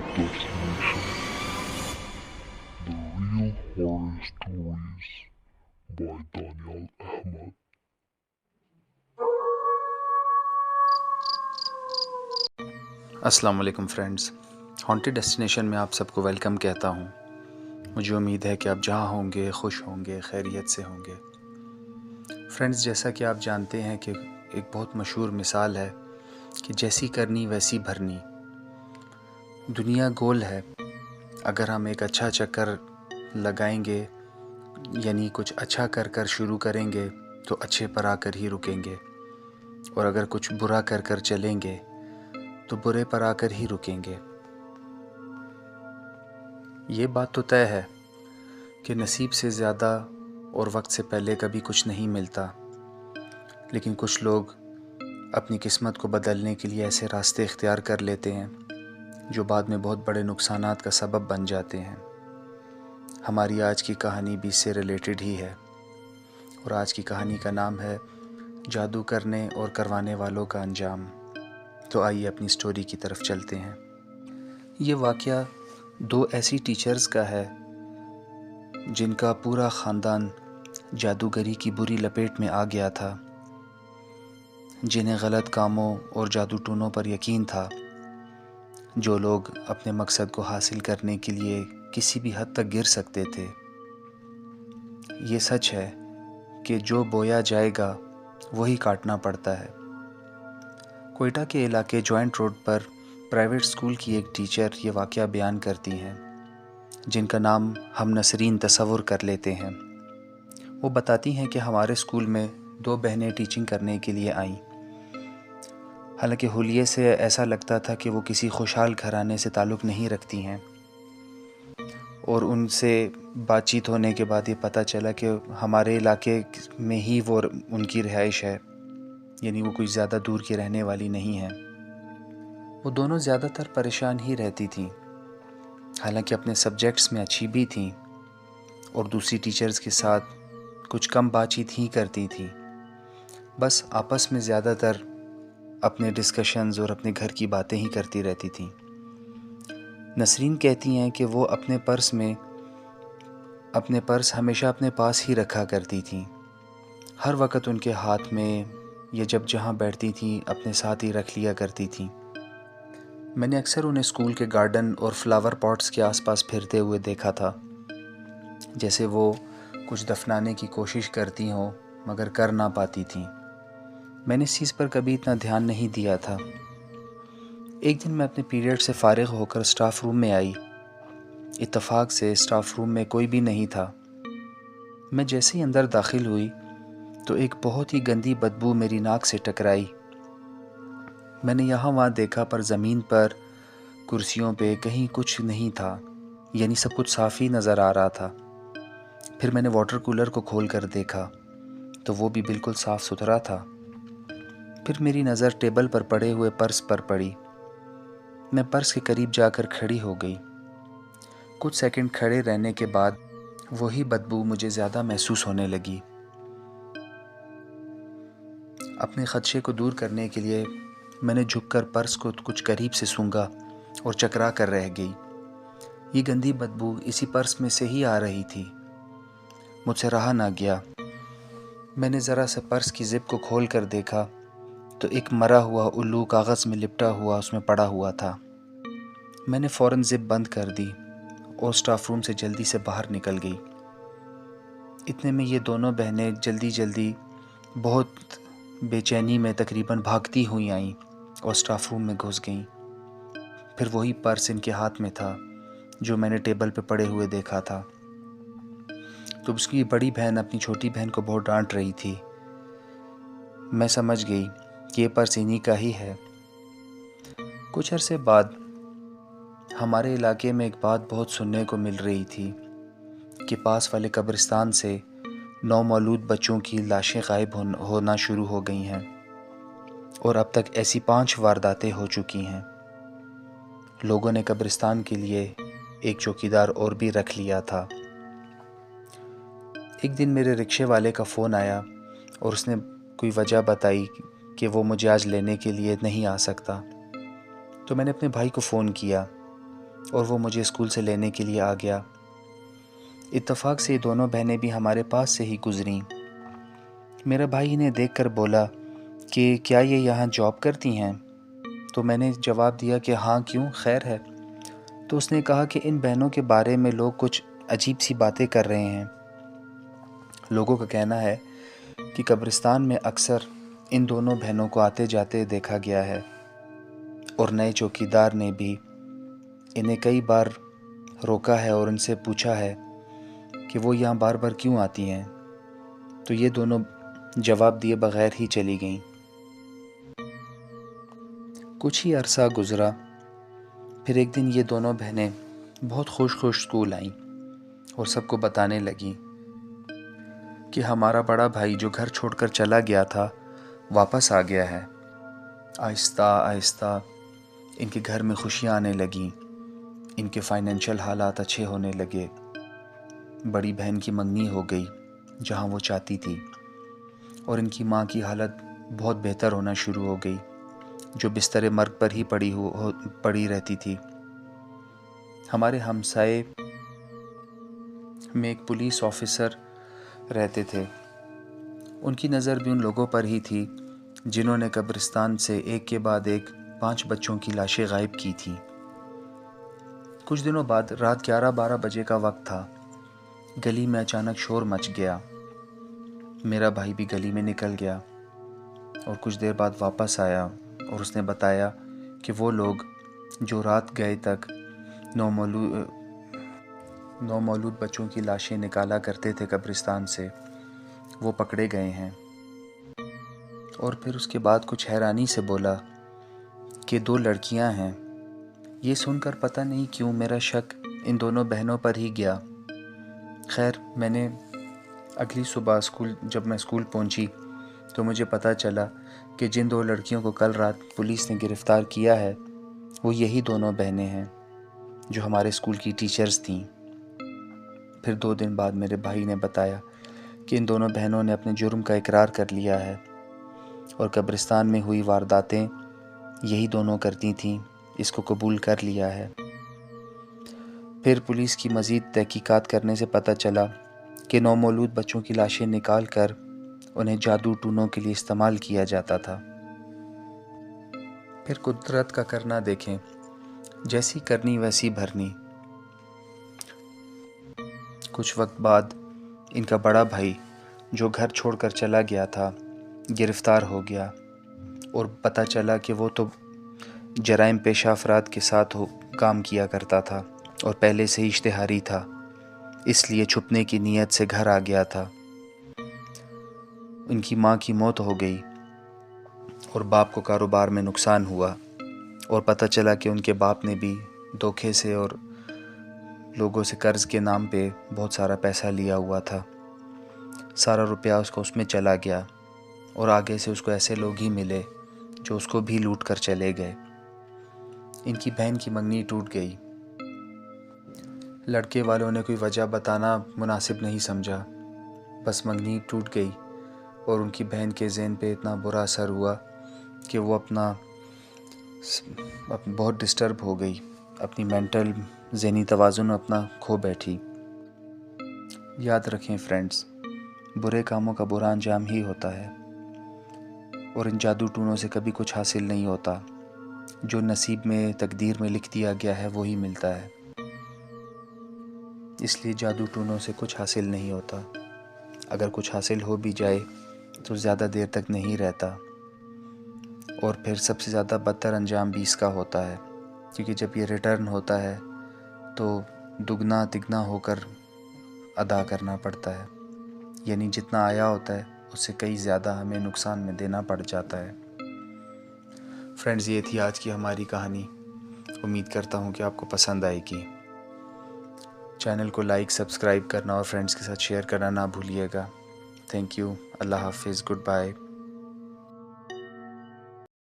Destination, the real horror stories by Daniel Ahmed. السلام علیکم friends, haunted destination میں آپ سب کو ویلکم کہتا ہوں۔ مجھے امید ہے کہ آپ جہاں ہوں گے خوش ہوں گے، خیریت سے ہوں گے۔ فرینڈز، جیسا کہ آپ جانتے ہیں کہ ایک بہت مشہور مثال ہے کہ جیسی کرنی ویسی بھرنی۔ دنیا گول ہے، اگر ہم ایک اچھا چکر لگائیں گے، یعنی کچھ اچھا کر شروع کریں گے تو اچھے پر آ کر ہی رکیں گے، اور اگر کچھ برا کر چلیں گے تو برے پر آ کر ہی رکیں گے۔ یہ بات تو طے ہے کہ نصیب سے زیادہ اور وقت سے پہلے کبھی کچھ نہیں ملتا، لیکن کچھ لوگ اپنی قسمت کو بدلنے کے لیے ایسے راستے اختیار کر لیتے ہیں جو بعد میں بہت بڑے نقصانات کا سبب بن جاتے ہیں۔ ہماری آج کی کہانی بھی اس سے ریلیٹڈ ہی ہے، اور آج کی کہانی کا نام ہے جادو کرنے اور کروانے والوں کا انجام۔ تو آئیے اپنی سٹوری کی طرف چلتے ہیں۔ یہ واقعہ دو ایسی ٹیچرز کا ہے جن کا پورا خاندان جادوگری کی بری لپیٹ میں آ گیا تھا، جنہیں غلط کاموں اور جادو ٹونوں پر یقین تھا، جو لوگ اپنے مقصد کو حاصل کرنے کے لیے کسی بھی حد تک گر سکتے تھے۔ یہ سچ ہے کہ جو بویا جائے گا وہی کاٹنا پڑتا ہے۔ کوئٹہ کے علاقے جوائنٹ روڈ پر پرائیویٹ اسکول کی ایک ٹیچر یہ واقعہ بیان کرتی ہیں، جن کا نام ہم نسرین تصور کر لیتے ہیں۔ وہ بتاتی ہیں کہ ہمارے اسکول میں دو بہنیں ٹیچنگ کرنے کے لیے آئیں۔ حالانکہ حلیے سے ایسا لگتا تھا کہ وہ کسی خوشحال گھرانے سے تعلق نہیں رکھتی ہیں، اور ان سے بات چیت ہونے کے بعد یہ پتہ چلا کہ ہمارے علاقے میں ہی وہ ان کی رہائش ہے، یعنی وہ کوئی زیادہ دور کی رہنے والی نہیں ہیں۔ وہ دونوں زیادہ تر پریشان ہی رہتی تھیں، حالانکہ اپنے سبجیکٹس میں اچھی بھی تھیں اور دوسری ٹیچرز کے ساتھ کچھ کم بات چیت ہی کرتی تھیں، بس آپس میں زیادہ تر اپنے ڈسکشنز اور اپنے گھر کی باتیں ہی کرتی رہتی تھیں۔ نسرین کہتی ہیں کہ وہ اپنے پرس ہمیشہ اپنے پاس ہی رکھا کرتی تھیں، ہر وقت ان کے ہاتھ میں، یا جب جہاں بیٹھتی تھیں اپنے ساتھ ہی رکھ لیا کرتی تھیں۔ میں نے اکثر انہیں اسکول کے گارڈن اور فلاور پاٹس کے آس پاس پھرتے ہوئے دیکھا تھا، جیسے وہ کچھ دفنانے کی کوشش کرتی ہوں مگر کر نہ پاتی تھیں۔ میں نے اس چیز پر کبھی اتنا دھیان نہیں دیا تھا۔ ایک دن میں اپنے پیریڈ سے فارغ ہو کر سٹاف روم میں آئی۔ اتفاق سے سٹاف روم میں کوئی بھی نہیں تھا۔ میں جیسے ہی اندر داخل ہوئی تو ایک بہت ہی گندی بدبو میری ناک سے ٹکرائی۔ میں نے یہاں وہاں دیکھا پر زمین پر، کرسیوں پہ کہیں کچھ نہیں تھا، یعنی سب کچھ صاف ہی نظر آ رہا تھا۔ پھر میں نے واٹر کولر کو کھول کر دیکھا تو وہ بھی بالکل صاف ستھرا تھا۔ پھر میری نظر ٹیبل پر پڑے ہوئے پرس پر پڑی۔ میں پرس کے قریب جا کر کھڑی ہو گئی۔ کچھ سیکنڈ کھڑے رہنے کے بعد وہی بدبو مجھے زیادہ محسوس ہونے لگی۔ اپنے خدشے کو دور کرنے کے لیے میں نے جھک کر پرس کو کچھ قریب سے سونگھا اور چکرا کر رہ گئی۔ یہ گندی بدبو اسی پرس میں سے ہی آ رہی تھی۔ مجھ سے رہا نہ گیا۔ میں نے ذرا سا پرس کی زپ کو کھول کر دیکھا تو ایک مرا ہوا الو کاغذ میں لپٹا ہوا اس میں پڑا ہوا تھا۔ میں نے فوراً زپ بند کر دی اور سٹاف روم سے جلدی سے باہر نکل گئی۔ اتنے میں یہ دونوں بہنیں جلدی بہت بے چینی میں تقریباً بھاگتی ہوئی آئیں اور سٹاف روم میں گھس گئیں۔ پھر وہی پرس ان کے ہاتھ میں تھا جو میں نے ٹیبل پہ پڑے ہوئے دیکھا تھا۔ تو اس کی بڑی بہن اپنی چھوٹی بہن کو بہت ڈانٹ رہی تھی۔ میں سمجھ گئی کہ یہ پرس انہی کا ہی ہے۔ کچھ عرصے بعد ہمارے علاقے میں ایک بات بہت سننے کو مل رہی تھی کہ پاس والے قبرستان سے نومولود بچوں کی لاشیں غائب ہونا شروع ہو گئی ہیں، اور اب تک ایسی 5 وارداتیں ہو چکی ہیں۔ لوگوں نے قبرستان کے لیے ایک چوکیدار اور بھی رکھ لیا تھا۔ ایک دن میرے رکشے والے کا فون آیا اور اس نے کوئی وجہ بتائی کہ وہ مجھے آج لینے کے لیے نہیں آ سکتا۔ تو میں نے اپنے بھائی کو فون کیا اور وہ مجھے اسکول سے لینے کے لیے آ گیا۔ اتفاق سے یہ دونوں بہنیں بھی ہمارے پاس سے ہی گزریں۔ میرا بھائی انہیں دیکھ کر بولا کہ کیا یہ یہاں جاب کرتی ہیں؟ تو میں نے جواب دیا کہ ہاں، کیوں، خیر ہے؟ تو اس نے کہا کہ ان بہنوں کے بارے میں لوگ کچھ عجیب سی باتیں کر رہے ہیں۔ لوگوں کا کہنا ہے کہ قبرستان میں اکثر ان دونوں بہنوں کو آتے جاتے دیکھا گیا ہے، اور نئے چوکیدار نے بھی انہیں کئی بار روکا ہے اور ان سے پوچھا ہے کہ وہ یہاں بار بار کیوں آتی ہیں، تو یہ دونوں جواب دیے بغیر ہی چلی گئیں۔ کچھ ہی عرصہ گزرا، پھر ایک دن یہ دونوں بہنیں بہت خوش اسکول آئیں اور سب کو بتانے لگیں کہ ہمارا بڑا بھائی جو گھر چھوڑ کر چلا گیا تھا واپس آ گیا ہے۔ آہستہ آہستہ ان کے گھر میں خوشیاں آنے لگیں، ان کے فائنینشیل حالات اچھے ہونے لگے۔ بڑی بہن کی منگنی ہو گئی جہاں وہ چاہتی تھی، اور ان کی ماں کی حالت بہت بہتر ہونا شروع ہو گئی، جو بستر مرگ پر ہی پڑی رہتی تھی۔ ہمارے ہمسائے میں ایک پولیس آفیسر رہتے تھے، ان کی نظر بھی ان لوگوں پر ہی تھی جنہوں نے قبرستان سے ایک کے بعد ایک 5 بچوں کی لاشیں غائب کی تھیں۔ کچھ دنوں بعد رات 11-12 بجے کا وقت تھا، گلی میں اچانک شور مچ گیا۔ میرا بھائی بھی گلی میں نکل گیا اور کچھ دیر بعد واپس آیا، اور اس نے بتایا کہ وہ لوگ جو رات گئے تک نومولود بچوں کی لاشیں نکالا کرتے تھے قبرستان سے، وہ پکڑے گئے ہیں۔ اور پھر اس کے بعد کچھ حیرانی سے بولا کہ 2 لڑکیاں ہیں۔ یہ سن کر پتہ نہیں کیوں میرا شک ان دونوں بہنوں پر ہی گیا۔ خیر، میں نے اگلی صبح جب میں اسکول پہنچی تو مجھے پتہ چلا کہ جن 2 لڑکیوں کو کل رات پولیس نے گرفتار کیا ہے وہ یہی دونوں بہنیں ہیں جو ہمارے اسکول کی ٹیچرز تھیں۔ پھر 2 دن بعد میرے بھائی نے بتایا کہ ان دونوں بہنوں نے اپنے جرم کا اقرار کر لیا ہے، اور قبرستان میں ہوئی وارداتیں یہی دونوں کرتی تھیں، اس کو قبول کر لیا ہے۔ پھر پولیس کی مزید تحقیقات کرنے سے پتہ چلا کہ نومولود بچوں کی لاشیں نکال کر انہیں جادو ٹونوں کے لیے استعمال کیا جاتا تھا۔ پھر قدرت کا کرنا دیکھیں، جیسی کرنی ویسی بھرنی۔ کچھ وقت بعد ان کا بڑا بھائی جو گھر چھوڑ کر چلا گیا تھا گرفتار ہو گیا، اور پتہ چلا کہ وہ تو جرائم پیشہ افراد کے ساتھ کام کیا کرتا تھا اور پہلے سے ہی اشتہاری تھا، اس لیے چھپنے کی نیت سے گھر آ گیا تھا۔ ان کی ماں کی موت ہو گئی اور باپ کو کاروبار میں نقصان ہوا، اور پتہ چلا کہ ان کے باپ نے بھی دھوکے سے اور لوگوں سے قرض کے نام پہ بہت سارا پیسہ لیا ہوا تھا۔ سارا روپیہ اس میں چلا گیا، اور آگے سے اس کو ایسے لوگ ہی ملے جو اس کو بھی لوٹ کر چلے گئے۔ ان کی بہن کی منگنی ٹوٹ گئی۔ لڑکے والوں نے کوئی وجہ بتانا مناسب نہیں سمجھا، بس منگنی ٹوٹ گئی، اور ان کی بہن کے ذہن پہ اتنا برا اثر ہوا کہ وہ بہت ڈسٹرب ہو گئی، اپنی مینٹل ذہنی توازن اپنا کھو بیٹھی۔ یاد رکھیں فرینڈز، برے کاموں کا برا انجام ہی ہوتا ہے، اور ان جادو ٹونوں سے کبھی کچھ حاصل نہیں ہوتا۔ جو نصیب میں، تقدیر میں لکھ دیا گیا ہے وہی ملتا ہے، اس لیے جادو ٹونوں سے کچھ حاصل نہیں ہوتا۔ اگر کچھ حاصل ہو بھی جائے تو زیادہ دیر تک نہیں رہتا، اور پھر سب سے زیادہ بدتر انجام بھی اس کا ہوتا ہے، کیونکہ جب یہ ریٹرن ہوتا ہے تو دگنا تگنا ہو کر ادا کرنا پڑتا ہے، یعنی جتنا آیا ہوتا ہے اس سے کئی زیادہ ہمیں نقصان میں دینا پڑ جاتا ہے۔ فرینڈز، یہ تھی آج کی ہماری کہانی۔ امید کرتا ہوں کہ آپ کو پسند آئے گی۔ چینل کو لائک، سبسکرائب کرنا اور فرینڈز کے ساتھ شیئر کرنا نہ بھولیے گا۔ تھینک یو، اللہ حافظ، گڈ بائے۔